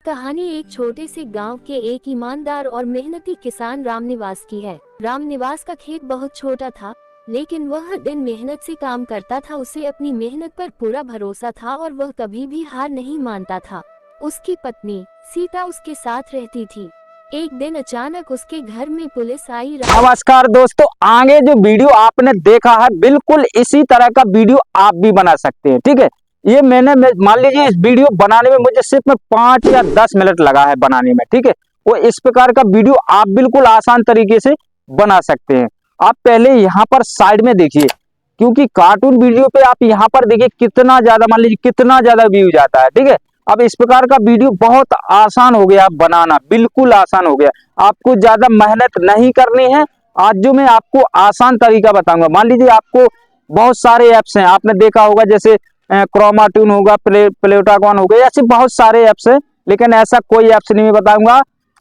कहानी एक छोटे से गांव के एक ईमानदार और मेहनती किसान रामनिवास की है। रामनिवास का खेत बहुत छोटा था, लेकिन वह हर दिन मेहनत से काम करता था। उसे अपनी मेहनत पर पूरा भरोसा था और वह कभी भी हार नहीं मानता था। उसकी पत्नी सीता उसके साथ रहती थी। एक दिन अचानक उसके घर में पुलिस आई। नमस्कार दोस्तों, आगे जो वीडियो आपने देखा है बिल्कुल इसी तरह का वीडियो आप भी बना सकते हैं। ठीक है, ये मैंने मान लीजिए इस वीडियो बनाने में मुझे सिर्फ 5 या 10 मिनट लगा है बनाने में। ठीक है, वो इस प्रकार का वीडियो आप बिल्कुल आसान तरीके से बना सकते हैं। आप पहले यहाँ पर साइड में देखिए, क्योंकि कार्टून वीडियो पे आप यहाँ पर देखिए कितना ज्यादा, मान लीजिए कितना ज्यादा व्यू जाता है। ठीक है, अब इस प्रकार का वीडियो बहुत आसान हो गया बनाना, बिल्कुल आसान हो गया। आपको ज्यादा मेहनत नहीं करनी है। आज जो मैं आपको आसान तरीका बताऊंगा, मान लीजिए आपको बहुत सारे ऐप्स हैं, आपने देखा होगा जैसे क्रोमाटून होगा, प्लेटागॉन हो गया, ऐसे बहुत सारे ऐप्स हैं, लेकिन ऐसा कोई ऐप्स नहीं मैं बताऊंगा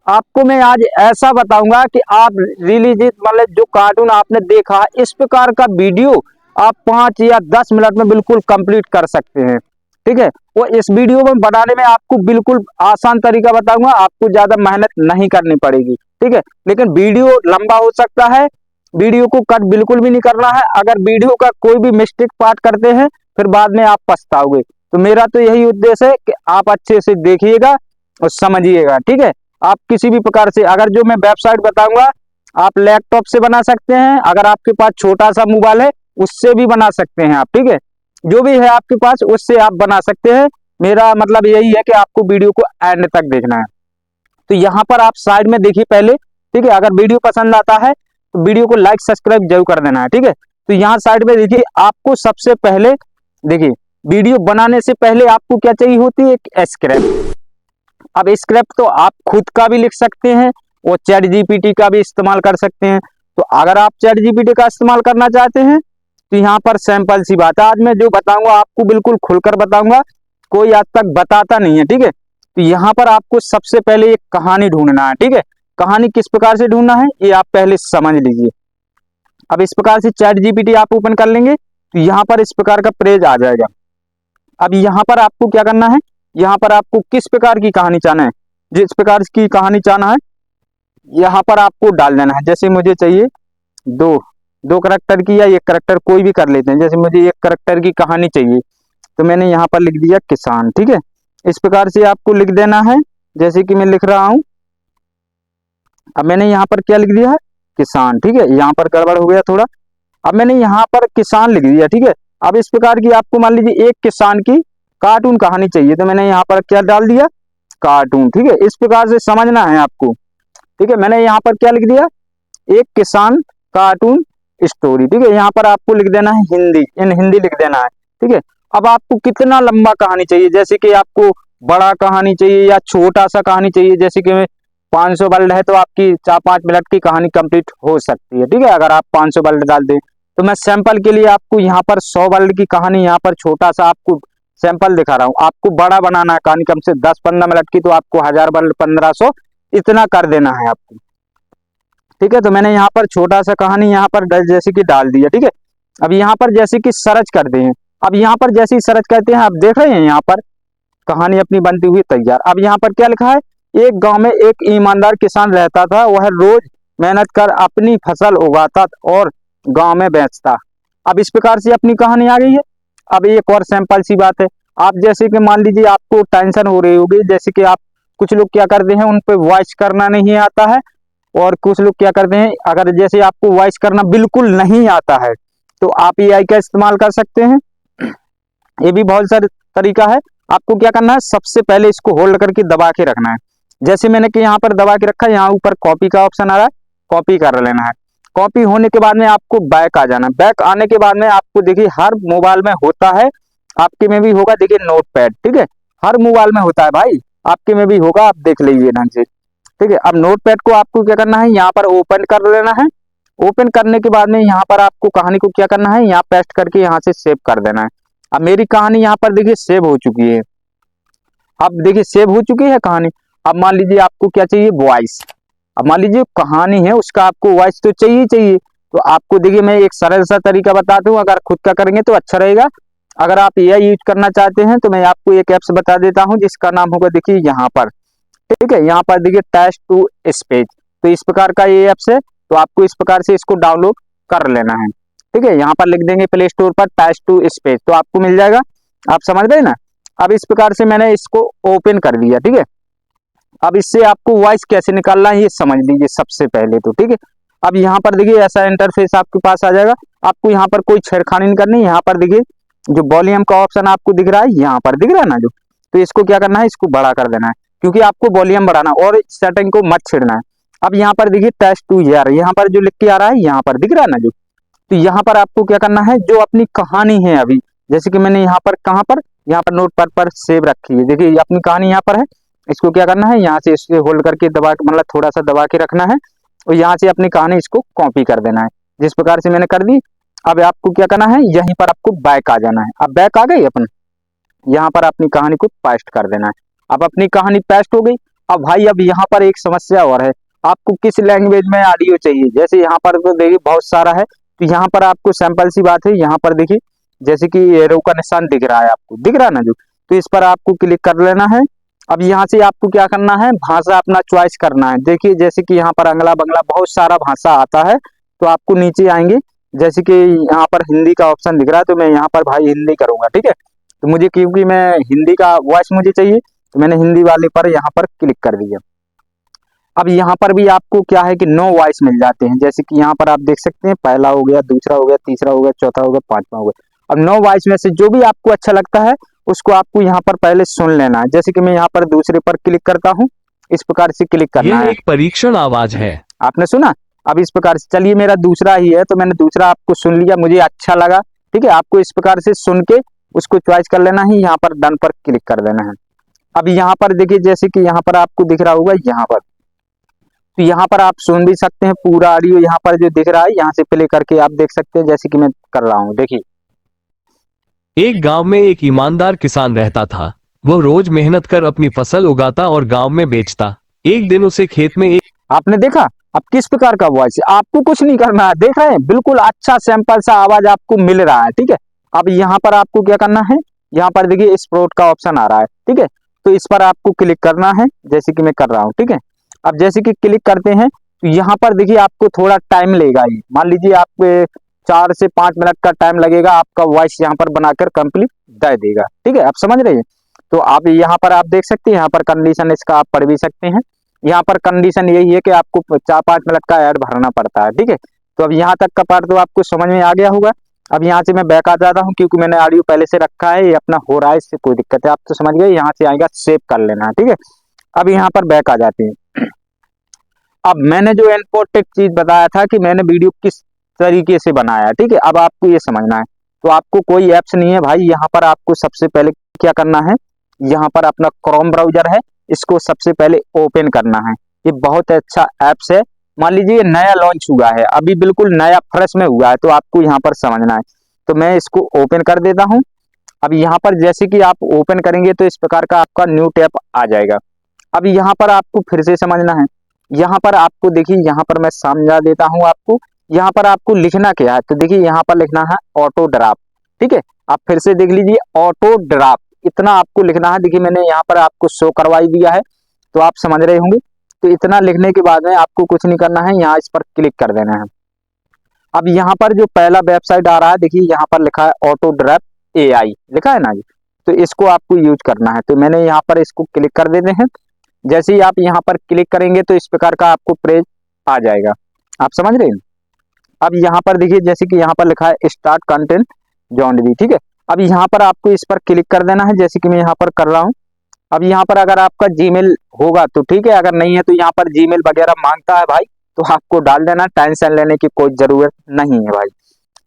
आपको। मैं आज ऐसा बताऊंगा कि आप रिलीजित मतलब जो कार्टून आपने देखा इस प्रकार का वीडियो आप 5 या 10 मिनट में बिल्कुल कंप्लीट कर सकते हैं। ठीक है, वो इस वीडियो में बनाने में आपको बिल्कुल आसान तरीका बताऊंगा, आपको ज्यादा मेहनत नहीं करनी पड़ेगी। ठीक है, लेकिन वीडियो लंबा हो सकता है, वीडियो को कट बिल्कुल भी नहीं करना है। अगर वीडियो का कोई भी मिस्टेक पार्ट करते हैं फिर बाद में आप पछताओगे। तो मेरा तो यही उद्देश्य है कि आप अच्छे से देखिएगा और समझिएगा। ठीक है, आप किसी भी प्रकार से, अगर जो मैं वेबसाइट बताऊंगा आप लैपटॉप से बना सकते हैं, अगर आपके पास छोटा सा मोबाइल है उससे भी बना सकते हैं आप। ठीक है, जो भी है आपके पास उससे आप बना सकते हैं। मेरा मतलब यही है कि आपको वीडियो को एंड तक देखना है। तो यहाँ पर आप साइड में देखिए पहले। ठीक है, अगर वीडियो पसंद आता है तो वीडियो को लाइक सब्सक्राइब जरूर कर देना है। ठीक है, तो यहाँ साइड में देखिए, आपको सबसे पहले देखिए वीडियो बनाने से पहले आपको क्या चाहिए होती है, एक स्क्रिप्ट। अब स्क्रिप्ट तो आप खुद का भी लिख सकते हैं और चैट जीपीटी का भी इस्तेमाल कर सकते हैं। तो अगर आप चैट जीपीटी का इस्तेमाल करना चाहते हैं तो यहाँ पर सैंपल सी बात है, आज मैं जो बताऊंगा आपको बिल्कुल खुलकर बताऊंगा, कोई आज तक बताता नहीं है। ठीक है, तो यहाँ पर आपको सबसे पहले एक कहानी ढूंढना है। ठीक है, कहानी किस प्रकार से ढूंढना है ये आप पहले समझ लीजिए। अब इस प्रकार से चैट जीपीटी आप ओपन कर लेंगे तो यहाँ पर इस प्रकार का पेज आ जाएगा। अब यहाँ पर आपको क्या करना है, यहाँ पर आपको किस प्रकार की कहानी चाहना है, जिस प्रकार की कहानी चाहना है यहाँ पर आपको डाल देना है। जैसे मुझे चाहिए दो करेक्टर की या एक करेक्टर, कोई भी कर लेते हैं। जैसे मुझे एक करेक्टर की कहानी चाहिए तो मैंने यहाँ पर लिख दिया किसान। ठीक है, इस प्रकार से आपको लिख देना है जैसे कि मैं लिख रहा हूं। अब मैंने यहाँ पर क्या लिख दिया है, किसान। ठीक है, यहाँ पर गड़बड़ हो गया थोड़ा। अब मैंने यहाँ पर किसान लिख दिया। ठीक है, अब इस प्रकार की आपको मान लीजिए एक किसान की कार्टून कहानी चाहिए तो मैंने यहाँ पर क्या डाल दिया, कार्टून। ठीक है, इस प्रकार से समझना है आपको। ठीक है, मैंने यहाँ पर क्या लिख दिया, एक किसान कार्टून स्टोरी। ठीक है, यहाँ पर आपको लिख देना है हिंदी, इन हिंदी लिख देना है। ठीक है, अब आपको कितना लंबा कहानी चाहिए, जैसे कि आपको बड़ा कहानी चाहिए या छोटा सा कहानी चाहिए, जैसे कि 500 वर्ड है तो आपकी 4-5 मिनट की कहानी कंप्लीट हो सकती है। ठीक है, अगर आप 500 वर्ड डाल दें तो मैं सैंपल के लिए आपको यहाँ पर 100 वर्ड की कहानी, यहाँ पर छोटा सा आपको सैंपल दिखा रहा हूँ। आपको बड़ा बनाना है कहानी कम से 10-15 मिनट की, तो आपको 1000 वर्ड 1500 इतना कर देना है आपको। ठीक है, तो मैंने यहाँ पर छोटा सा कहानी यहाँ पर जैसे कि डाल दिया। ठीक है, अब यहाँ पर जैसे कि सर्च करते हैं, अब यहाँ पर जैसे ही सर्च करते हैं आप देख रहे हैं यहाँ पर कहानी अपनी बनती हुई तैयार। अब यहाँ पर क्या लिखा है, एक गांव में एक ईमानदार किसान रहता था, वह रोज मेहनत कर अपनी फसल उगाता और गांव में बेचता। अब इस प्रकार से अपनी कहानी आ गई है। अब एक और सैंपल सी बात है, आप जैसे कि मान लीजिए आपको टेंशन हो रही होगी, जैसे कि आप कुछ लोग क्या करते हैं उन पे वॉइस करना नहीं आता है, और कुछ लोग क्या करते हैं, अगर जैसे आपको वॉइस करना बिल्कुल नहीं आता है तो आप एआई का इस्तेमाल कर सकते हैं। ये भी बहुत सारा तरीका है। आपको क्या करना है, सबसे पहले इसको होल्ड करके दबा के रखना है। जैसे मैंने कि यहाँ पर दबा के रखा है, यहाँ ऊपर कॉपी का ऑप्शन आ रहा है, कॉपी कर लेना है। कॉपी होने के बाद में आपको बैक आ जाना है। बैक आने के बाद में आपको देखिए हर मोबाइल में होता है, आपके में भी होगा, देखिए नोटपैड। ठीक है, हर मोबाइल में होता है भाई, आपके में भी होगा, आप देख लीजिए ढंग से। ठीक है, अब नोटपैड को आपको क्या करना है, यहाँ पर ओपन कर लेना है। ओपन करने के बाद में यहाँ पर आपको कहानी को क्या करना है, यहाँ पेस्ट करके यहाँ से सेव कर देना है। अब मेरी कहानी यहाँ पर देखिए सेव हो चुकी है। अब देखिए सेव हो चुकी है कहानी। अब मान लीजिए आपको क्या चाहिए, वॉइस। अब मान लीजिए कहानी है उसका आपको वॉइस तो चाहिए ही चाहिए। तो आपको देखिए मैं एक सरल सा तरीका बताता हूँ, अगर खुद का करेंगे तो अच्छा रहेगा। अगर आप एआई यूज करना चाहते हैं तो मैं आपको एक ऐप्स बता देता हूँ जिसका नाम होगा, देखिए यहाँ पर ठीक है। यहाँ पर देखिए टेस्ट टू स्पीच, तो इस प्रकार का ये ऐप्स है, तो आपको इस प्रकार से इसको डाउनलोड कर लेना है। ठीक है, यहाँ पर लिख देंगे प्ले स्टोर पर टेस्ट टू स्पीच, तो आपको मिल जाएगा। आप समझ गए ना। अब इस प्रकार से मैंने इसको ओपन कर दिया। ठीक है, अब इससे आपको वॉइस कैसे निकालना है ये समझ लीजिए सबसे पहले तो। ठीक है, अब यहाँ पर देखिए ऐसा इंटरफेस आपके पास आ जाएगा। आपको यहाँ पर कोई छेड़खानी नहीं करनी। यहाँ पर देखिए जो वॉल्यूम का ऑप्शन आपको दिख रहा है, यहाँ पर दिख रहा है ना जो, तो इसको क्या करना है, इसको बड़ा कर देना है, क्योंकि आपको वॉल्यूम बढ़ाना और सेटिंग को मत छेड़ना है। अब यहाँ पर देखिए टेस्ट टू यार, यहाँ पर जो लिख के आ रहा है, यहाँ पर दिख रहा है ना जो, तो यहाँ पर आपको क्या करना है, जो अपनी कहानी है अभी, जैसे कि मैंने यहाँ पर कहाँ पर, यहाँ पर नोटपैड पर सेव रखी है, देखिए ये अपनी कहानी यहाँ पर है। इसको क्या करना है, यहाँ से इसको होल्ड करके दबा, मतलब थोड़ा सा दबा के रखना है, और यहाँ से अपनी कहानी इसको कॉपी कर देना है, जिस प्रकार से मैंने कर दी। अब आपको क्या करना है, यहीं पर आपको बैक आ जाना है। अब बैक आ गई अपन, यहाँ पर अपनी कहानी को पेस्ट कर देना है। अब अपनी कहानी पेस्ट हो गई। अब भाई अब यहाँ पर एक समस्या और है, आपको किस लैंग्वेज में ऑडियो चाहिए। जैसे यहाँ पर तो देखिए बहुत सारा है, तो यहाँ पर आपको सैंपल सी बात है, यहाँ पर देखिए जैसे कि एरो का निशान दिख रहा है, आपको दिख रहा है ना जो, तो इस पर आपको क्लिक कर लेना है। अब यहाँ से आपको क्या करना है, भाषा अपना चॉइस करना है। देखिए जैसे कि यहाँ पर अंगला बंगला बहुत सारा भाषा आता है, तो आपको नीचे आएंगे, जैसे कि यहाँ पर हिंदी का ऑप्शन दिख रहा है, तो मैं यहाँ पर भाई हिंदी करूंगा। ठीक है, तो मुझे क्योंकि मैं हिंदी का वॉइस मुझे चाहिए, तो मैंने हिंदी वाले पर यहाँ पर क्लिक कर दिया। अब यहाँ पर भी आपको क्या है कि 9 वॉइस मिल जाते हैं, जैसे कि यहाँ पर आप देख सकते हैं, पहला हो गया, दूसरा हो गया, तीसरा हो गया, चौथा हो गया, पांचवा हो गया। अब 9 वॉइस में से जो भी आपको अच्छा लगता है उसको आपको यहाँ पर पहले सुन लेना है। जैसे कि मैं यहाँ पर दूसरे पर क्लिक करता हूँ, इस प्रकार से क्लिक करना यह है। एक परीक्षण आवाज है। आपने सुना। अब इस प्रकार से चलिए, मेरा दूसरा ही है, तो मैंने दूसरा आपको सुन लिया, मुझे अच्छा लगा। ठीक है, आपको इस प्रकार से सुन के उसको चॉइस कर लेना है, यहाँ पर डन पर क्लिक कर देना है। अब यहाँ पर देखिए जैसे कि यहाँ पर आपको दिख रहा होगा, यहाँ पर, तो यहाँ पर आप सुन भी सकते हैं पूरा ऑडियो, यहाँ पर जो दिख रहा है यहाँ से प्ले करके आप देख सकते हैं, जैसे कि मैं कर रहा हूँ। देखिए एक गांव में एक ईमानदार किसान रहता था। वह रोज मेहनत कर अपनी फसल उगाता और गांव में बेचता। एक दिन उसे खेत में एक आपने देखा अब किस प्रकार का वॉइस है, आपको कुछ नहीं करना है, देख रहे हैं बिल्कुल अच्छा सैंपल सा आवाज आपको मिल रहा है। ठीक है, अब यहाँ पर आपको क्या करना है, यहाँ पर देखिए स्प्रोट का ऑप्शन आ रहा है। ठीक है, तो इस पर आपको क्लिक करना है, जैसे कि मैं कर रहा हूँ। ठीक है, अब जैसे कि क्लिक करते हैं, तो यहाँ पर देखिए आपको थोड़ा टाइम लेगा, ये मान लीजिए आप 4 से 5 मिनट का टाइम लगेगा, आपका वॉइस यहाँ पर बनाकर कंप्लीट दे देगा। ठीक है, आप समझ रहे हैं। तो आप यहाँ पर आप देख सकते हैं, यहाँ पर कंडीशन इसका आप पढ़ भी सकते हैं। यहाँ पर कंडीशन यही है कि आपको 4-5 मिनट का ऐड भरना पड़ता है। ठीक है, तो अब यहाँ तक का पार्ट तो आपको समझ में आ गया होगा। अब यहाँ से मैं बैक आ जाता हूँ, क्योंकि मैंने ऑडियो पहले से रखा है, ये अपना हो रहा है, इससे कोई दिक्कत है, आप तो समझ गए। यहाँ से आएगा सेव कर लेना है। ठीक है, अब यहाँ पर बैक आ जाते हैं। अब मैंने जो इम्पोर्टेंट चीज बताया था कि मैंने वीडियो किस तरीके से बनाया, ठीक है, अब आपको ये समझना है। तो आपको कोई ऐप्स नहीं है भाई, यहाँ पर आपको सबसे पहले क्या करना है, यहाँ पर अपना क्रोम ब्राउजर है, इसको सबसे पहले ओपन करना है। ये बहुत अच्छा ऐप्स है, मान लीजिए नया लॉन्च हुआ है, अभी बिल्कुल नया फ्रेश में हुआ है, तो आपको यहाँ पर समझना है। तो मैं इसको ओपन कर देता हूँ। अब यहाँ पर जैसे कि आप ओपन करेंगे तो इस प्रकार का आपका न्यू टैब आ जाएगा। अब यहाँ पर आपको फिर से समझना है, यहाँ पर आपको देखिए, यहाँ पर मैं समझा देता हूँ आपको। यहाँ पर आपको लिखना क्या है, तो देखिए यहाँ पर लिखना है ऑटो ड्राफ्ट। ठीक है, आप फिर से देख लीजिए ऑटो ड्राफ्ट, इतना आपको लिखना है। देखिए मैंने यहाँ पर आपको शो करवाई दिया है, तो आप समझ रहे होंगे। तो इतना लिखने के बाद में आपको कुछ नहीं करना है, यहाँ इस पर क्लिक कर देना है। अब यहाँ पर जो पहला वेबसाइट आ रहा है, देखिए यहाँ पर लिखा है ऑटो ड्राफ्ट AI, लिखा है ना जी, तो इसको आपको यूज करना है। तो मैंने यहाँ पर इसको क्लिक कर देते हैं। जैसे ही आप यहाँ पर क्लिक करेंगे तो इस प्रकार का आपको पेज आ जाएगा, आप समझ रहे हैं। अब यहाँ पर देखिए जैसे कि यहाँ पर लिखा है स्टार्ट कंटेंट जॉनरी। ठीक है, अब यहाँ पर आपको इस पर क्लिक कर देना है, जैसे कि मैं यहाँ पर कर रहा हूँ। अब यहाँ पर अगर आपका जीमेल होगा तो ठीक है, अगर नहीं है तो यहाँ पर जीमेल वगैरह मांगता है भाई, तो आपको डाल देना, टेंशन लेने की कोई जरूरत नहीं है भाई।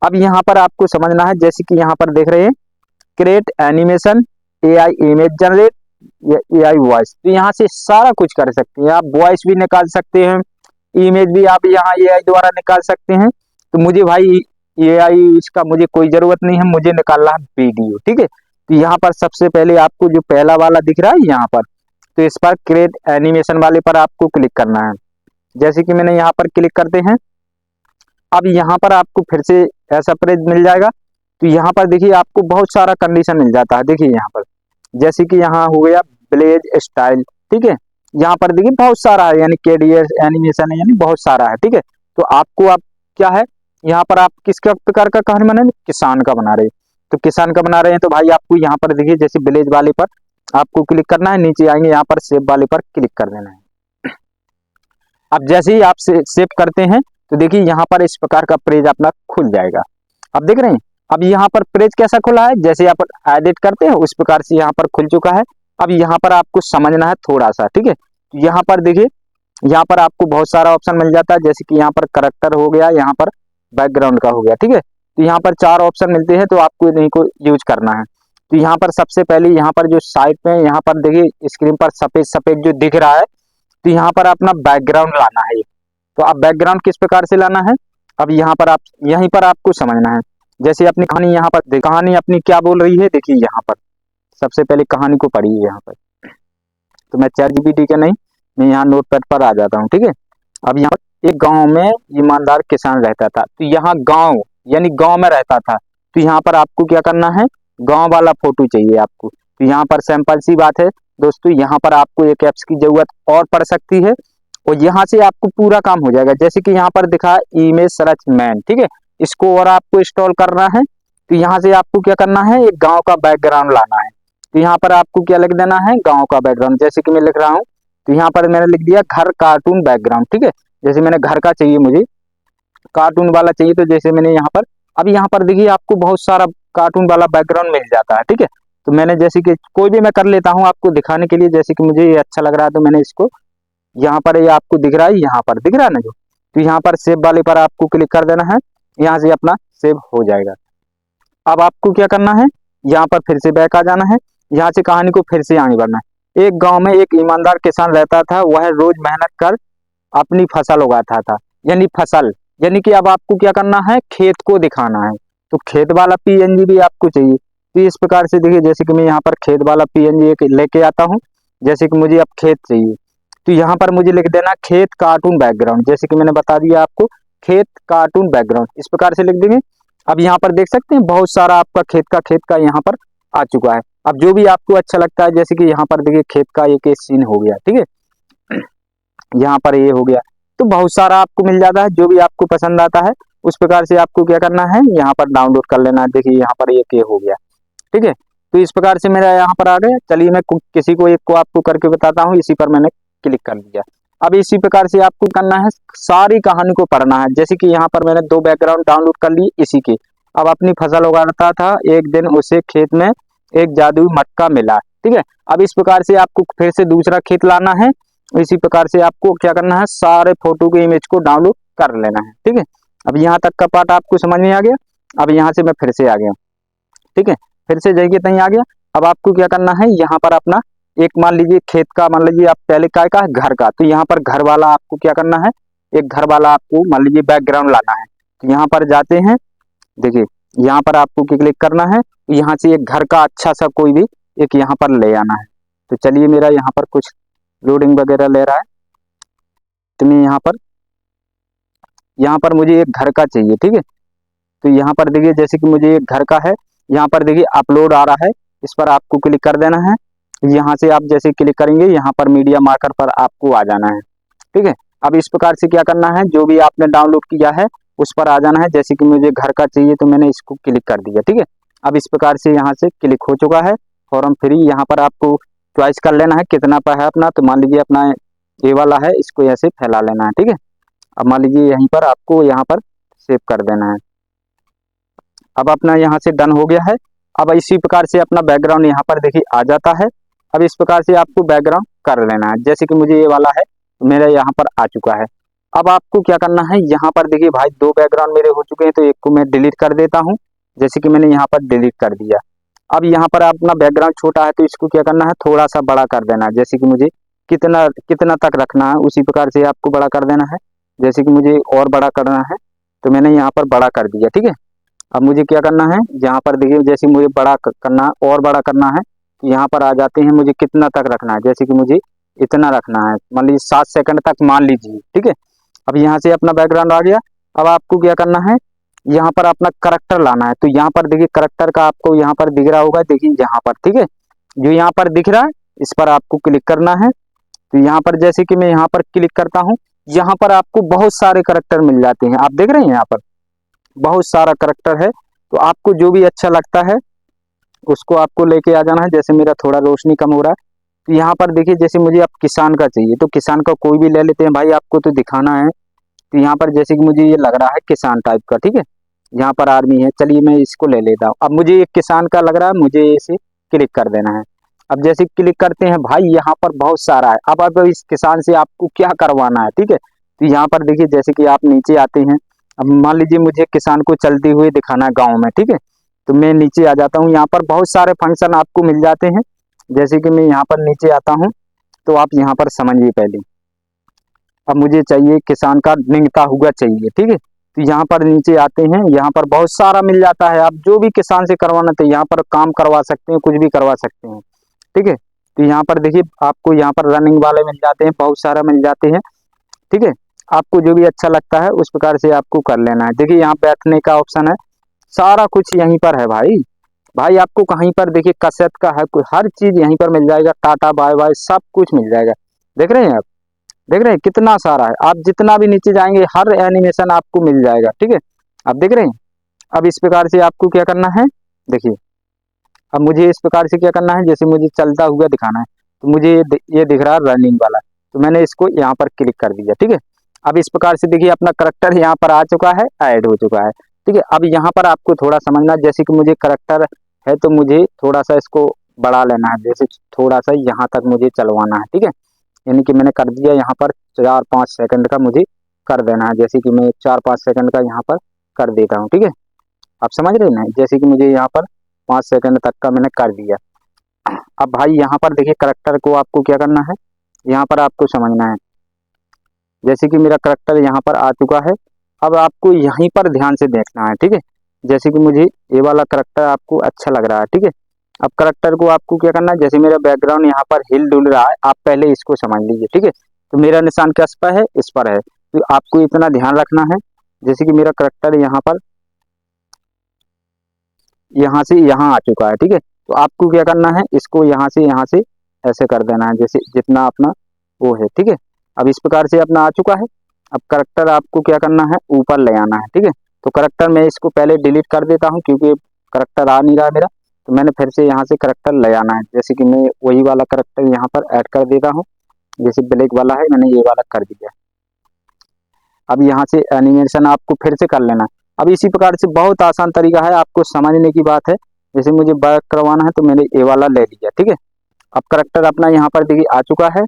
अब यहाँ पर आपको समझना है, जैसे कि यहाँ पर देख रहे हैं create animation, AI image generate, AI voice, तो यहाँ से सारा कुछ कर सकते हैं। आप वॉइस भी निकाल सकते हैं, इमेज भी आप यहाँ AI द्वारा निकाल सकते हैं। तो मुझे भाई AI इसका मुझे कोई जरूरत नहीं है, मुझे निकालना है वीडियो। ठीक है, तो यहाँ पर सबसे पहले आपको जो पहला वाला दिख रहा है यहाँ पर, तो इस पर क्रिएट एनिमेशन वाले पर आपको क्लिक करना है। जैसे कि मैंने यहाँ पर क्लिक करते हैं, अब यहाँ पर आपको फिर से ऐसा पेज मिल जाएगा। तो यहाँ पर देखिए आपको बहुत सारा कंडीशन मिल जाता है। देखिए यहाँ पर जैसे कि यहाँ हो गया ब्लेज स्टाइल, ठीक है, यहाँ पर देखिए बहुत सारा है, यानी केडीएस एनिमेशन है, यानी बहुत सारा है। ठीक है, तो आपको आप क्या है, यहाँ पर आप किस प्रकार का कहानी बना रहे हैं, किसान का बना रहे हैं। तो किसान का बना रहे हैं तो भाई आपको यहाँ पर देखिए जैसे विलेज वाले पर आपको क्लिक करना है, नीचे आएंगे यहाँ पर सेव वाले पर क्लिक कर देना है। अब जैसे ही आप सेव करते हैं तो देखिए यहाँ पर इस प्रकार का पेज अपना खुल जाएगा। अब देख रहे हैं, अब यहाँ पर पेज कैसा खुला है, जैसे आप एडिट करते हैं उस प्रकार से यहाँ पर खुल चुका है। अब यहाँ पर आपको समझना है थोड़ा सा, ठीक है। यहाँ पर देखिए, यहाँ पर आपको बहुत सारा ऑप्शन मिल जाता है, जैसे कि यहाँ पर करेक्टर हो गया, यहाँ पर बैकग्राउंड का हो गया, ठीक है। तो यहाँ पर 4 ऑप्शन मिलते हैं, तो आपको इन्हीं को यूज करना है। तो यहाँ पर सबसे पहले यहाँ पर जो साइड में यहाँ पर देखिए स्क्रीन पर सफेद सफेद जो दिख रहा है, तो यहाँ पर अपना बैकग्राउंड लाना है। तो आप बैकग्राउंड किस प्रकार से लाना है, अब यहाँ पर आप यहीं पर आपको समझना है। जैसे अपनी कहानी यहाँ पर कहानी अपनी क्या बोल रही है, देखिए यहाँ पर सबसे पहले कहानी को पढ़िए यहाँ पर। तो मैं ChatGPT के नहीं, मैं यहाँ नोटपैड पर आ जाता हूँ, ठीक है। अब यहाँ पर एक गांव में ईमानदार किसान रहता था। तो यहाँ गांव यानी गांव में रहता था, तो यहाँ पर आपको क्या करना है, गांव वाला फोटो चाहिए आपको। तो यहाँ पर सिंपल सी बात है दोस्तों, यहाँ पर आपको एक ऐप्स की जरूरत और पड़ सकती है, और यहाँ से आपको पूरा काम हो जाएगा। जैसे कि यहाँ पर दिखा इमेज सर्च मैन, ठीक है, इसको और आपको इंस्टॉल करना है। तो यहाँ से आपको क्या करना है, एक गांव का बैकग्राउंड लाना है। तो यहाँ पर आपको क्या लिख देना है, गांव का बैकग्राउंड। जैसे कि मैं लिख रहा हूँ, तो यहाँ पर मैंने लिख दिया घर कार्टून बैकग्राउंड, ठीक है। जैसे मैंने घर का चाहिए, मुझे कार्टून वाला चाहिए, तो जैसे मैंने यहाँ पर, अब यहाँ पर देखिए आपको बहुत सारा कार्टून वाला बैकग्राउंड मिल जाता है, ठीक है। तो मैंने जैसे कि कोई भी मैं कर लेता हूँ आपको दिखाने के लिए, जैसे कि मुझे ये अच्छा लग रहा है, तो मैंने इसको यहाँ पर, ये आपको दिख रहा है, यहाँ पर दिख रहा है ना जो, तो यहाँ पर सेव वाले पर आपको क्लिक कर देना है, यहाँ से अपना सेव हो जाएगा। अब आपको क्या करना है, यहाँ पर फिर से बैक आ जाना है, यहाँ से कहानी को फिर से आगे बढ़ना है। एक गांव में एक ईमानदार किसान रहता था, वह रोज मेहनत कर अपनी फसल उगाता था, यानी फसल, यानी कि अब आपको क्या करना है, खेत को दिखाना है। तो खेत वाला PNG भी आपको चाहिए। तो इस प्रकार से देखिए, जैसे कि मैं यहाँ पर खेत वाला PNG लेके आता हूँ, जैसे कि मुझे अब खेत चाहिए, तो यहाँ पर मुझे लिख देना खेत कार्टून बैकग्राउंड। जैसे कि मैंने बता दिया आपको, खेत कार्टून बैकग्राउंड इस प्रकार से लिख देंगे। अब यहाँ पर देख सकते हैं बहुत सारा आपका खेत का यहाँ पर आ चुका है। अब जो भी आपको अच्छा लगता है, जैसे कि यहाँ पर देखिए खेत का एक सीन हो गया, ठीक है, यहाँ पर ये हो गया। तो बहुत सारा आपको मिल जाता है, जो भी आपको पसंद आता है उस प्रकार से आपको क्या करना है, यहाँ पर डाउनलोड कर लेना है। देखिए यहाँ पर ये हो गया, ठीक है। तो इस प्रकार से मेरा यहाँ पर आ गया। चलिए मैं किसी को एक को आपको करके बताता हूँ। इसी पर मैंने क्लिक कर दिया। अब इसी प्रकार से आपको करना है, सारी कहानी को पढ़ना है। जैसे कि यहाँ पर मैंने 2 बैकग्राउंड डाउनलोड कर लिए इसी के। अब अपनी फसल उगाता था, एक दिन उसे खेत में एक जादुई मटका मिला, ठीक है। अब इस प्रकार से आपको फिर से दूसरा खेत लाना है। इसी प्रकार से आपको क्या करना है, सारे फोटो के इमेज को डाउनलोड कर लेना है, ठीक है। अब यहाँ तक का पार्ट आपको समझ में आ गया। अब यहाँ से मैं फिर से आ गया, ठीक है, फिर से जाइए तहीं आ गया। अब आपको क्या करना है, यहाँ पर अपना एक मान लीजिए खेत का, मान लीजिए आप पहले काय का है, घर का, तो यहाँ पर घर वाला आपको क्या करना है, एक घर वाला आपको मान लीजिए बैकग्राउंड लाना है। तो यहाँ पर जाते हैं, देखिए यहाँ पर आपको क्लिक करना है, यहाँ से एक घर का अच्छा सा कोई भी एक यहाँ पर ले आना है। तो चलिए मेरा यहाँ पर कुछ लोडिंग वगैरह ले रहा है, तो मैं यहाँ पर मुझे एक घर का चाहिए, ठीक है। तो यहाँ पर देखिए जैसे कि मुझे एक घर का है, यहाँ पर देखिए अपलोड आ रहा है, इस पर आपको क्लिक कर देना है। यहाँ से आप जैसे क्लिक करेंगे, यहाँ पर मीडिया मार्कर पर आपको आ जाना है, ठीक है। अब इस प्रकार से क्या करना है, जो भी आपने डाउनलोड किया है उस पर आ जाना है। जैसे कि मुझे घर का चाहिए, तो मैंने इसको क्लिक कर दिया, ठीक है। अब इस प्रकार से यहाँ से क्लिक हो चुका है। फॉर्म फ्री, यहाँ पर आपको चॉइस कर लेना है कितना पर है अपना। तो मान लीजिए अपना ये वाला है, इसको ऐसे फैला लेना है, ठीक है। अब मान लीजिए यहीं पर आपको यहाँ पर सेव कर देना है। अब अपना यहाँ से डन हो गया है। अब इसी प्रकार से अपना बैकग्राउंड यहाँ पर देखिए आ जाता है। अब इस प्रकार से आपको बैकग्राउंड कर लेना है। जैसे कि मुझे ये वाला है, मेरा यहाँ पर आ चुका है। अब आपको क्या करना है, यहाँ पर देखिए भाई 2 बैकग्राउंड मेरे हो चुके हैं, तो एक को मैं डिलीट कर देता हूँ। जैसे कि मैंने यहाँ पर डिलीट कर दिया। अब यहाँ पर अपना बैकग्राउंड छोटा है, तो इसको क्या करना है, थोड़ा सा बड़ा कर देना है। जैसे कि मुझे कितना कितना तक रखना है, उसी प्रकार से आपको बड़ा कर देना है। जैसे कि मुझे और बड़ा करना है, तो मैंने यहाँ पर बड़ा कर दिया, ठीक है। अब मुझे क्या करना है, यहाँ पर देखिए जैसे मुझे बड़ा करना है और बड़ा करना है, तो यहाँ पर आ जाते हैं, मुझे कितना तक रखना है। जैसे कि मुझे इतना रखना है, मान लीजिए 7 सेकंड तक मान लीजिए, ठीक है। अब यहाँ से अपना बैकग्राउंड आ गया। अब आपको क्या करना है, यहाँ पर अपना करैक्टर लाना है। तो यहाँ पर देखिए करैक्टर का आपको यहाँ पर दिख रहा होगा, देखिए यहाँ पर, ठीक है, जो यहाँ पर दिख रहा है इस पर आपको क्लिक करना है। तो यहाँ पर जैसे कि मैं यहाँ पर क्लिक करता हूँ, यहाँ पर आपको बहुत सारे करैक्टर मिल जाते हैं। आप देख रहे हैं यहाँ पर बहुत सारा करैक्टर है। तो आपको जो भी अच्छा लगता है उसको आपको लेके आ जाना है। जैसे मेरा थोड़ा रोशनी कम हो रहा है, तो यहाँ पर देखिए जैसे मुझे अब किसान का चाहिए तो किसान का कोई भी ले लेते हैं भाई, आपको तो दिखाना है। तो यहाँ पर जैसे कि मुझे ये लग रहा है किसान टाइप का, ठीक है, यहाँ पर आर्मी है, चलिए मैं इसको ले लेता हूँ। अब मुझे एक किसान का लग रहा है, मुझे इसे क्लिक कर देना है। अब जैसे क्लिक करते हैं भाई यहाँ पर बहुत सारा है। अब इस किसान से आपको क्या करवाना है, ठीक है। तो यहाँ पर देखिए जैसे कि आप नीचे आते हैं, अब मान लीजिए मुझे किसान को चलते हुए दिखाना है गाँव में, ठीक है, तो मैं नीचे आ जाता हूँ। यहाँ पर बहुत सारे फंक्शन आपको मिल जाते हैं। जैसे कि मैं यहाँ पर नीचे आता हूँ, तो आप यहाँ पर समझिए पहले। अब मुझे चाहिए किसान का निंगता हुआ चाहिए, ठीक है। तो यहाँ पर नीचे आते हैं, यहाँ पर बहुत सारा मिल जाता है। आप जो भी किसान से करवाना तो यहाँ पर काम करवा सकते हैं, कुछ भी करवा सकते हैं, ठीक है। तो यहाँ पर देखिए आपको यहाँ पर रनिंग वाले मिल जाते हैं, बहुत सारा मिल जाते हैं, ठीक है। आपको जो भी अच्छा लगता है उस प्रकार से आपको कर लेना है। देखिए यहाँ बैठने का ऑप्शन है, सारा कुछ यहीं पर है भाई। भाई आपको कहीं पर देखिए कसरत का है, हर चीज यहीं पर मिल जाएगा, टाटा बाय बाय सब कुछ मिल जाएगा। देख रहे हैं आप, देख रहे हैं कितना सारा है। आप जितना भी नीचे जाएंगे हर एनिमेशन आपको मिल जाएगा, ठीक है। आप देख रहे हैं। अब इस प्रकार से आपको क्या करना है, देखिए अब मुझे इस प्रकार से क्या करना है, जैसे मुझे चलता हुआ दिखाना है, तो मुझे ये दिख रहा है रनिंग वाला, तो मैंने इसको यहाँ पर क्लिक कर दिया, ठीक है। अब इस प्रकार से देखिए अपना करैक्टर यहाँ पर आ चुका है, ऐड हो चुका है, ठीक है। अब यहाँ पर आपको थोड़ा समझना, जैसे कि मुझे करैक्टर है तो मुझे थोड़ा सा इसको बढ़ा लेना है, जैसे थोड़ा सा यहाँ तक मुझे चलवाना है, ठीक है। यानी कि मैंने कर दिया यहाँ पर 4-5 सेकंड का मुझे कर देना है। जैसे कि मैं 4-5 सेकंड का यहाँ पर कर देता हूँ, ठीक है। आप समझ रहे हैं ना, जैसे कि मुझे यहाँ पर 5 सेकंड तक का मैंने कर दिया। अब भाई यहाँ पर देखिए करैक्टर को आपको क्या करना है, यहाँ पर आपको समझना है। जैसे कि मेरा करैक्टर यहाँ पर आ चुका है, अब आपको यहीं पर ध्यान से देखना है, ठीक है। जैसे कि मुझे ये वाला करैक्टर आपको अच्छा लग रहा है, ठीक है। अब करैक्टर को आपको क्या करना है, जैसे मेरा बैकग्राउंड यहाँ पर हिल डुल रहा है, आप पहले इसको समझ लीजिए, ठीक है। तो मेरा निशान किस पर है, इस पर है, तो आपको इतना ध्यान रखना है। जैसे कि मेरा करैक्टर यहाँ पर यहाँ से यहाँ आ चुका है, ठीक है। तो आपको क्या करना है, इसको यहाँ से ऐसे कर देना है, जैसे जितना अपना वो है, ठीक है। अब इस प्रकार से अपना आ चुका है। अब करैक्टर आपको क्या करना है, ऊपर ले आना है, ठीक है। तो करैक्टर मैं इसको पहले डिलीट कर देता हूँ क्योंकि करैक्टर आ नहीं रहा है मेरा, तो मैंने फिर से यहाँ से करैक्टर ले आना है। जैसे कि मैं वही वाला करैक्टर यहाँ पर ऐड कर देता हूँ, जैसे ब्लैक वाला है मैंने ये वाला कर दिया। अब यहाँ से एनिमेशन आपको फिर से कर लेना। अब इसी प्रकार से बहुत आसान तरीका है, आपको समझने की बात है। जैसे मुझे बैक करवाना है तो मैंने ये वाला ले लिया, ठीक है। अब करैक्टर अपना यहाँ पर देखिए आ चुका है।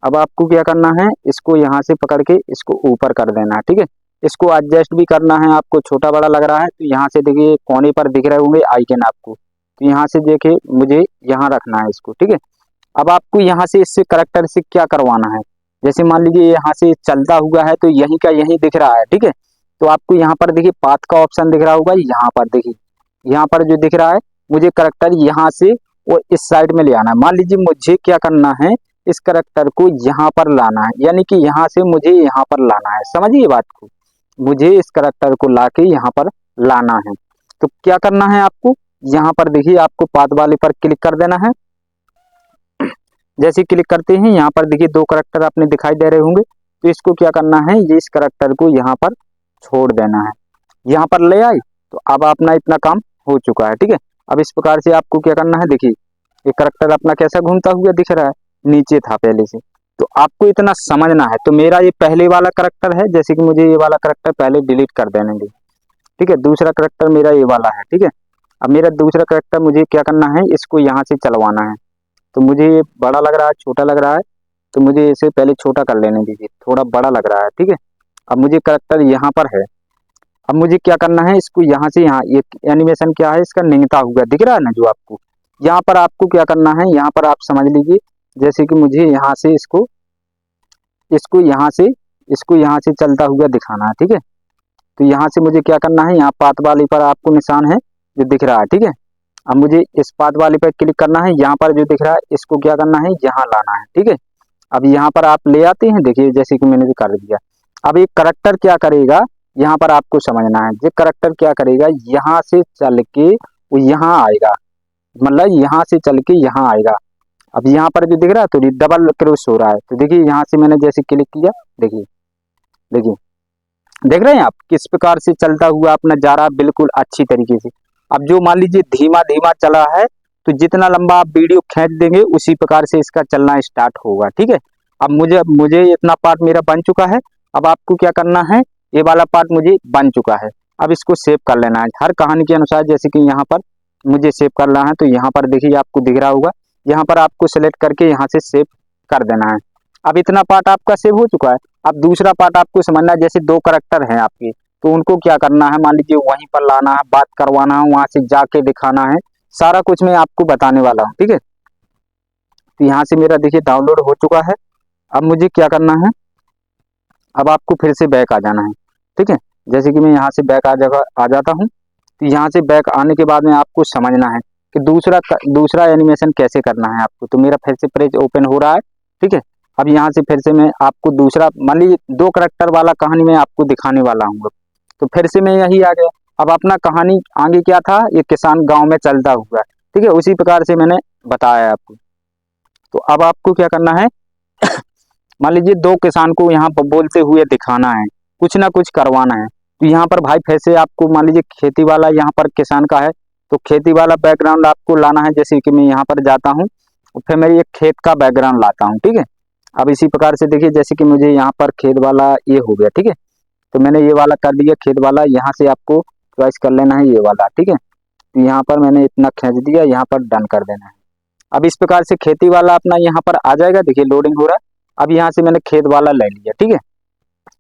अब आपको क्या करना है, इसको यहाँ से पकड़ के इसको ऊपर कर देना है, ठीक है। इसको एडजस्ट भी करना है, आपको छोटा बड़ा लग रहा है तो यहाँ से देखिए कोने पर दिख रहे होंगे आइकन आपको, तो यहाँ से देखिए मुझे यहाँ रखना है इसको, ठीक है। अब आपको यहाँ से इससे करैक्टर से क्या करवाना है, जैसे मान लीजिए यहाँ से चलता हुआ है तो यहीं का यहीं दिख रहा है, ठीक है। तो आपको यहाँ पर देखिए पाथ का ऑप्शन दिख रहा होगा, यहाँ पर देखिए, यहाँ पर जो दिख रहा है मुझे करैक्टर यहाँ से और इस साइड में ले आना है। मान लीजिए मुझे क्या करना है, इस करैक्टर को यहाँ पर लाना है, यानी कि यहाँ से मुझे यहाँ पर लाना है। समझिए बात को, मुझे इस करैक्टर को लाके यहाँ पर लाना है। तो क्या करना है आपको, यहाँ पर देखिए आपको पाथ वाले पर क्लिक कर देना है। जैसे क्लिक करते हैं यहाँ पर देखिए 2 करैक्टर अपने दिखाई दे रहे होंगे, तो इसको क्या करना है, ये इस करैक्टर को यहाँ पर छोड़ देना है। यहाँ पर ले आए तो अब अपना इतना काम हो चुका है, ठीक है। अब इस प्रकार से आपको क्या करना है, देखिए ये करैक्टर अपना कैसा घूमता हुआ दिख रहा है, नीचे था पहले से, तो आपको इतना समझना है। तो मेरा ये पहले वाला करैक्टर है, जैसे कि मुझे ये वाला करैक्टर पहले डिलीट कर देने दे, ठीक है। दूसरा करैक्टर मेरा ये वाला है, ठीक है। अब मेरा दूसरा करैक्टर मुझे क्या करना है, इसको यहाँ से चलवाना है। तो मुझे ये बड़ा लग रहा है, छोटा लग रहा है, तो मुझे इसे पहले छोटा कर लेने दीजिए, थोड़ा बड़ा लग रहा है, ठीक है। अब मुझे करैक्टर यहाँ पर है, अब मुझे क्या करना है, इसको यहाँ से यहाँ, ये एनिमेशन क्या है इसका, निंगता हुआ दिख रहा है ना जो आपको, यहाँ पर आपको क्या करना है, यहाँ पर आप समझ लीजिए। जैसे कि मुझे यहाँ से इसको यहाँ से चलता हुआ दिखाना है, ठीक है। तो यहाँ से मुझे क्या करना है, यहाँ पाथ वाली पर आपको निशान है जो दिख रहा है, ठीक है। अब मुझे इस पाथ वाले पर क्लिक करना है, यहाँ पर जो दिख रहा है इसको क्या करना है, यहाँ लाना है, ठीक है। अब यहाँ पर आप ले आते हैं, देखिए जैसे कि मैंने भी कर दिया। अब ये करैक्टर क्या करेगा, यहाँ पर आपको समझना है, ये करैक्टर क्या करेगा, यहाँ से चल के वो यहाँ आएगा, मतलब यहाँ से चल के यहाँ आएगा। अब यहाँ पर जो दिख रहा है तो डबल क्रॉस हो रहा है। तो देखिए यहाँ से मैंने जैसे क्लिक किया, देखिए देखिए देख रहे हैं आप किस प्रकार से चलता हुआ अपना जा रहा है बिल्कुल अच्छी तरीके से। अब जो मान लीजिए धीमा धीमा चला है तो जितना लंबा आप वीडियो खींच देंगे उसी प्रकार से इसका चलना स्टार्ट होगा, ठीक है। अब मुझे मुझे इतना पार्ट मेरा बन चुका है। अब आपको क्या करना है, ये वाला पार्ट मुझे बन चुका है, अब इसको सेव कर लेना है हर कहानी के अनुसार। जैसे कि यहाँ पर मुझे सेव करना है तो यहाँ पर देखिए आपको दिख रहा होगा, यहाँ पर आपको सेलेक्ट करके यहाँ से सेव कर देना है। अब इतना पार्ट आपका सेव हो चुका है। अब दूसरा पार्ट आपको समझना है, जैसे 2 करैक्टर हैं आपके, तो उनको क्या करना है, मान लीजिए वहीं पर लाना है, बात करवाना है, वहां से जाके दिखाना है, सारा कुछ मैं आपको बताने वाला हूँ, ठीक है। तो यहाँ से मेरा देखिए डाउनलोड हो चुका है। अब मुझे क्या करना है, अब आपको फिर से बैक आ जाना है, ठीक है। जैसे कि मैं यहाँ से बैक आ जाता हूँ। तो यहाँ से बैक आने के बाद में आपको समझना है कि दूसरा एनिमेशन कैसे करना है आपको। तो मेरा फिर से पेज ओपन हो रहा है, ठीक है। अब यहाँ से फिर से मैं आपको दूसरा, मान लीजिए 2 करैक्टर वाला कहानी मैं आपको दिखाने वाला हूँ। तो फिर से मैं यही आ गया। अब अपना कहानी आगे क्या था, ये किसान गांव में चलता हुआ, ठीक है, उसी प्रकार से मैंने बताया आपको। तो अब आपको क्या करना है मान लीजिए 2 किसान को यहाँ पर बोलते हुए दिखाना है, कुछ ना कुछ करवाना है। तो यहाँ पर भाई फिर से आपको मान लीजिए खेती वाला यहाँ पर किसान का है, तो खेती वाला बैकग्राउंड आपको लाना है। जैसे कि मैं यहाँ पर जाता हूँ और फिर मैं ये खेत का बैकग्राउंड लाता हूँ, ठीक है। अब इसी प्रकार से देखिए, जैसे कि मुझे यहाँ पर खेत वाला ये हो गया, ठीक है। तो मैंने ये वाला कर दिया खेत वाला, यहाँ से आपको चॉइस कर लेना है ये वाला, ठीक है। तो यहाँ पर मैंने इतना खींच दिया, यहाँ पर डन कर देना है। अब इस प्रकार से खेती वाला अपना यहाँ पर आ जाएगा, देखिए लोडिंग हो रहा है। अब यहाँ से मैंने खेत वाला ले लिया, ठीक है।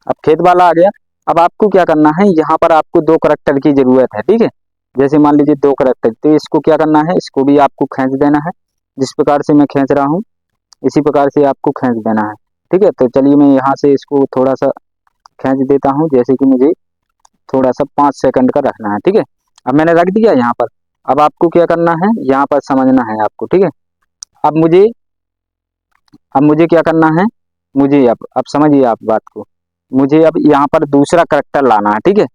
अब खेत वाला आ गया। अब आपको क्या करना है, यहाँ पर आपको 2 करैक्टर की जरूरत है, ठीक है। जैसे मान लीजिए 2 करैक्टर, तो इसको क्या करना है, इसको भी आपको खींच देना है। जिस प्रकार से मैं खींच रहा हूँ इसी प्रकार से आपको खींच देना है, ठीक है। तो चलिए मैं यहाँ से इसको थोड़ा सा खींच देता हूँ, जैसे कि मुझे थोड़ा सा 5 सेकंड का रखना है, ठीक है। अब मैंने रख दिया यहाँ पर। अब आपको क्या करना है, यहाँ पर समझना है आपको, ठीक है। अब मुझे क्या करना है, मुझे अब समझिए आप बात को। मुझे अब यहाँ पर दूसरा करैक्टर लाना है, ठीक है।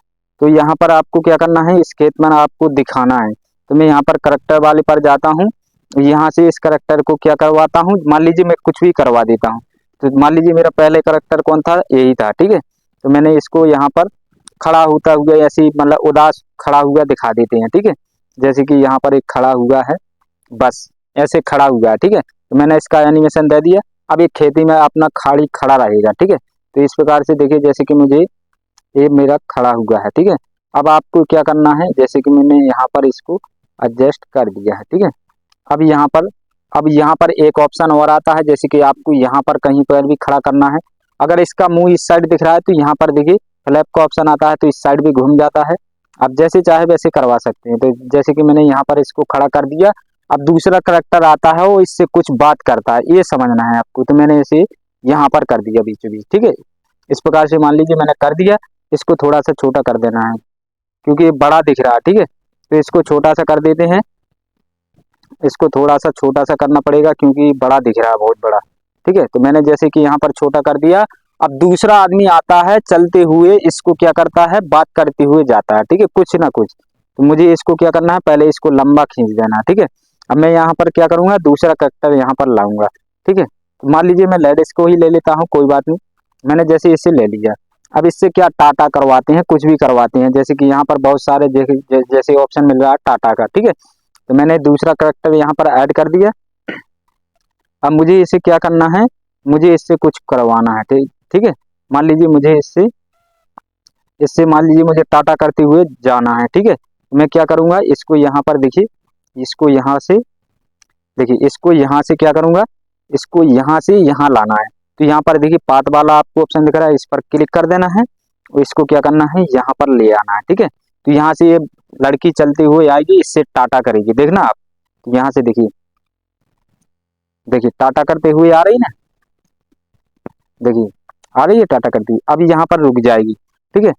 तो यहाँ पर आपको क्या करना है, इस खेत में आपको दिखाना है। तो मैं यहाँ पर करैक्टर वाले पर जाता हूँ, यहाँ से इस करैक्टर को क्या करवाता हूँ, मान लीजिए मैं कुछ भी करवा देता हूँ। तो मान लीजिए मेरा पहले करैक्टर कौन था, यही था, ठीक है। तो मैंने इसको यहाँ पर खड़ा होता हुआ ऐसे मतलब उदास खड़ा हुआ दिखा देते हैं, ठीक है। जैसे कि यहाँ पर एक खड़ा हुआ है, बस ऐसे खड़ा हुआ है, ठीक है। तो मैंने इसका एनिमेशन दे दिया। अब ये खेती में अपना खाड़ी खड़ा रहेगा, ठीक है। तो इस प्रकार से देखिए, जैसे कि मुझे ये मेरा खड़ा हुआ है, ठीक है। अब आपको क्या करना है, जैसे कि मैंने यहाँ पर इसको एडजस्ट कर दिया है, ठीक है। अब यहाँ पर एक ऑप्शन और आता है, जैसे कि आपको यहाँ पर कहीं पर भी खड़ा करना है। अगर इसका मुंह इस साइड दिख रहा है तो यहाँ पर देखिए फ्लैप का ऑप्शन आता है, तो इस साइड भी घूम जाता है। आप जैसे चाहे वैसे करवा सकते हैं। तो जैसे कि मैंने यहाँ पर इसको खड़ा कर दिया। अब दूसरा करैक्टर आता है, वो इससे कुछ बात करता है, ये समझना है आपको। तो मैंने इसे यहाँ पर कर दिया बीचों बीच, ठीक है। इस प्रकार से मान लीजिए मैंने कर दिया। इसको थोड़ा सा छोटा कर देना है क्योंकि ये बड़ा दिख रहा है, ठीक है। तो इसको छोटा सा कर देते हैं, इसको थोड़ा सा छोटा सा करना पड़ेगा क्योंकि बड़ा दिख रहा है, बहुत बड़ा, ठीक है। तो मैंने जैसे कि यहाँ पर छोटा कर दिया। अब दूसरा आदमी आता है चलते हुए, इसको क्या करता है, बात करते हुए जाता है, ठीक है, कुछ ना कुछ। तो मुझे इसको क्या करना है, पहले इसको लंबा खींच देना है, ठीक है। अब मैं यहाँ पर क्या करूंगा, दूसरा करैक्टर यहाँ पर लाऊंगा, ठीक है। तो मान लीजिए मैं लेडीज को ही ले लेता हूँ, कोई बात नहीं। मैंने जैसे इससे ले लिया। अब इससे क्या टाटा करवाते हैं, कुछ भी करवाते हैं। जैसे कि यहाँ पर बहुत सारे जैसे ऑप्शन मिल रहा है टाटा का, ठीक है। तो मैंने दूसरा करैक्टर यहाँ पर ऐड कर दिया। अब मुझे इसे क्या करना है, मुझे इससे कुछ करवाना है, ठीक है। मान लीजिए मुझे इससे इससे मान लीजिए मुझे टाटा करते हुए जाना है, ठीक है। तो मैं क्या करूंगा, इसको यहाँ पर देखिए, इसको यहाँ से देखिए, इसको यहाँ से क्या करूंगा, इसको यहाँ से यहाँ लाना है। तो यहाँ पर देखिए पाथ वाला आपको ऑप्शन दिख रहा है, इस पर क्लिक कर देना है और इसको क्या करना है, यहाँ पर ले आना है, ठीक है। तो यहाँ से ये लड़की चलते हुए आएगी, इससे टाटा करेगी, देखना आप। तो यहाँ से देखिए देखिए टाटा करते हुए आ रही ना, देखिए आ रही है टाटा करती। अब यहाँ पर रुक जाएगी, ठीक है।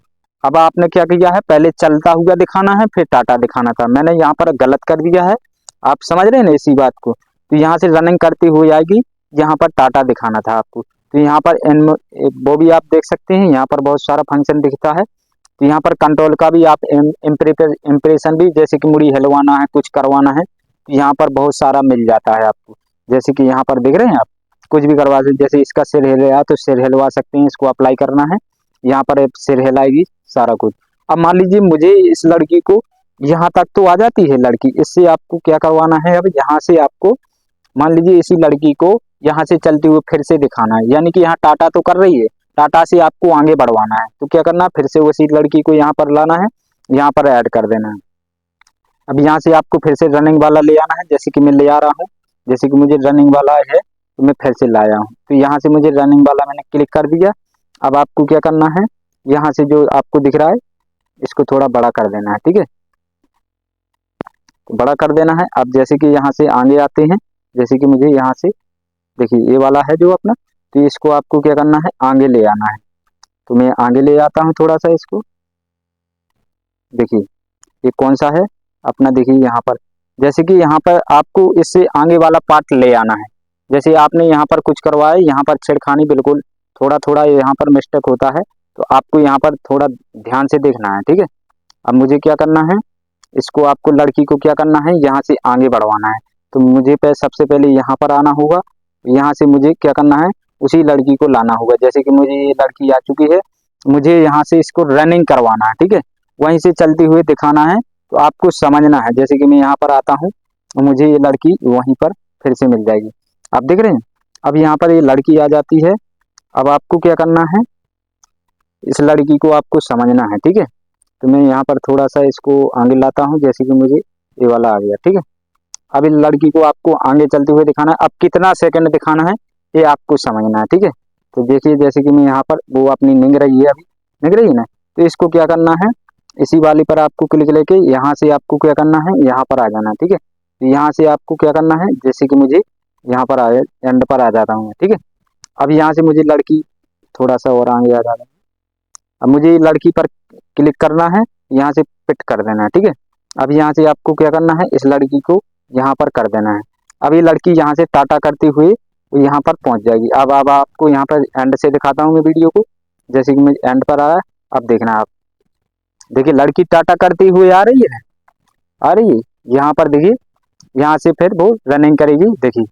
अब आपने क्या किया है, पहले चलता हुआ दिखाना है फिर टाटा दिखाना था, मैंने यहाँ पर गलत कर दिया है। आप समझ रहे हैं ना इसी बात को। तो यहाँ से रनिंग करती हुई आएगी, यहाँ पर टाटा दिखाना था आपको। तो यहाँ पर वो भी आप देख सकते हैं, यहाँ पर बहुत सारा फंक्शन दिखता है। तो यहाँ पर कंट्रोल का भी आप इम्प्रेशन भी, जैसे कि मुड़ी हिलवाना है, कुछ करवाना है, तो यहाँ पर बहुत सारा मिल जाता है आपको। जैसे कि यहाँ पर देख रहे हैं आप, कुछ भी करवा सकते, जैसे इसका सिर हिल रहा है तो सिर हिलवा सकते हैं, इसको अप्लाई करना है, यहाँ पर सिर हिलाएगी सारा कुछ। अब मान लीजिए मुझे इस लड़की को यहाँ तक तो आ जाती है लड़की, इससे आपको क्या करवाना है, अब यहाँ से आपको मान लीजिए इसी लड़की को यहाँ से चलते हुए फिर से दिखाना है, यानी कि यहाँ टाटा तो कर रही है, टाटा से आपको आगे बढ़वाना है, तो क्या करना है, फिर से उसी लड़की को यहाँ पर लाना है, यहाँ पर ऐड कर देना है। अब यहाँ से आपको फिर से रनिंग वाला ले आना है, जैसे कि मैं ले आ रहा हूँ, जैसे कि मुझे रनिंग वाला है तो मैं फिर से लाया हूँ, तो यहाँ से मुझे रनिंग वाला मैंने क्लिक कर दिया। अब आपको क्या करना है, यहाँ से जो आपको दिख रहा है इसको थोड़ा बड़ा कर देना है, ठीक है, तो बड़ा कर देना है। अब जैसे कि यहाँ से आगे आते हैं, जैसे कि मुझे यहाँ से देखिए ये वाला है जो अपना, तो इसको आपको क्या करना है, आगे ले आना है, तो मैं आगे ले आता हूँ थोड़ा सा इसको। देखिए ये कौन सा है अपना, देखिए यहाँ पर, जैसे कि यहाँ पर आपको इससे आगे वाला पार्ट ले आना है, जैसे आपने यहाँ पर कुछ करवाया, यहाँ पर छेड़खानी बिल्कुल थोड़ा थोड़ा यहाँ पर मिस्टेक होता है, तो आपको यहाँ पर थोड़ा ध्यान से देखना है, ठीक है। अब मुझे क्या करना है, इसको आपको लड़की को क्या करना है, यहाँ से आगे बढ़वाना है, तो मुझे सबसे पहले यहाँ पर आना होगा, यहाँ से मुझे क्या करना है, उसी लड़की को लाना होगा, जैसे कि मुझे ये लड़की आ चुकी है, मुझे यहाँ से इसको रनिंग करवाना है, ठीक है, वहीं से चलते हुए दिखाना है, तो आपको समझना है। जैसे कि मैं यहाँ पर आता हूँ, मुझे ये लड़की वहीं पर फिर से मिल जाएगी, आप देख रहे हैं। अब यहाँ पर ये लड़की आ जाती है, अब आपको क्या करना है, इस लड़की को आपको समझना है, ठीक है, तो मैं यहाँ पर थोड़ा सा इसको आगे लाता हूँ, जैसे कि मुझे ये वाला आ गया, ठीक है। अब इस लड़की को आपको आगे चलते हुए दिखाना है, अब कितना सेकंड दिखाना है ये आपको समझना है, ठीक है। तो देखिए जैसे कि मैं यहाँ पर, वो अपनी निंग रही है, अभी निंग रही है ना, तो इसको क्या करना है, इसी वाली पर आपको क्लिक लेके यहाँ से आपको क्या करना है, यहाँ पर आ जाना है, ठीक है। तो यहाँ से आपको क्या करना है, जैसे कि मुझे यहाँ पर आया, एंड पर आ जाता हूँ, ठीक है। अब यहाँ से मुझे लड़की थोड़ा सा और आगे आ जाता है, अब मुझे लड़की पर क्लिक करना है, यहाँ से पिट कर देना है, ठीक है। अब यहाँ से आपको क्या करना है, इस लड़की को यहाँ पर कर देना है। अब ये लड़की यहाँ से टाटा करते हुए यहाँ पर पहुँच जाएगी। अब आपको यहाँ पर एंड से दिखाता हूँ मैं वीडियो को, जैसे कि मैं एंड पर आया, अब देखना आप, देखिए लड़की टाटा करती हुए आ रही है, आ रही है, यहाँ पर देखिए, यहाँ से फिर वो रनिंग करेगी, देखिए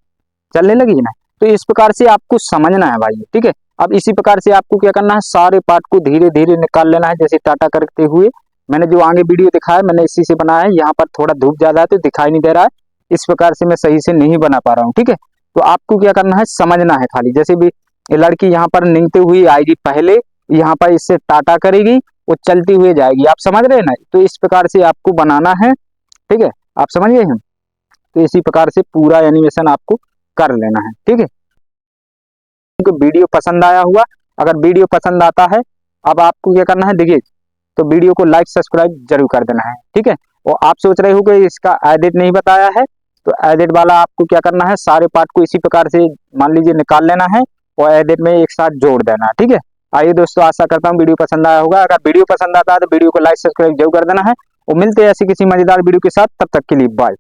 चलने लगी ना। तो इस प्रकार से आपको समझना है भाई, ठीक है। अब इसी प्रकार से आपको क्या करना है, सारे पार्ट को धीरे धीरे निकाल लेना है, जैसे टाटा करते हुए। मैंने जो आगे वीडियो दिखाया मैंने इसी से बनाया है, यहाँ पर थोड़ा धूप ज्यादा है तो दिखाई नहीं दे रहा है, इस प्रकार से मैं सही से नहीं बना पा रहा हूँ, ठीक है। तो आपको क्या करना है, समझना है खाली, जैसे भी ये लड़की यहाँ पर निकलते हुई आएगी, पहले यहाँ पर इससे टाटा करेगी, वो चलती हुई जाएगी, आप समझ रहे हैं ना। तो इस प्रकार से आपको बनाना है, ठीक है, आप समझ गए हैं। तो इसी प्रकार से पूरा एनिमेशन आपको कर लेना है, ठीक है। वीडियो पसंद आया हुआ, अगर वीडियो पसंद आता है, अब आपको क्या करना है, देखिए, तो वीडियो को लाइक सब्सक्राइब जरूर कर देना है, ठीक है। और आप सोच रहे हो कि इसका एडिट नहीं बताया है, तो एडिट वाला आपको क्या करना है, सारे पार्ट को इसी प्रकार से मान लीजिए निकाल लेना है और एडिट में एक साथ जोड़ देना है, ठीक है। आइए दोस्तों, आशा करता हूँ वीडियो पसंद आया होगा, अगर वीडियो पसंद आता है तो वीडियो को लाइक सब्सक्राइब जरूर कर देना है, और मिलते हैं ऐसी किसी मजेदार वीडियो के साथ, तब तक के लिए बाय।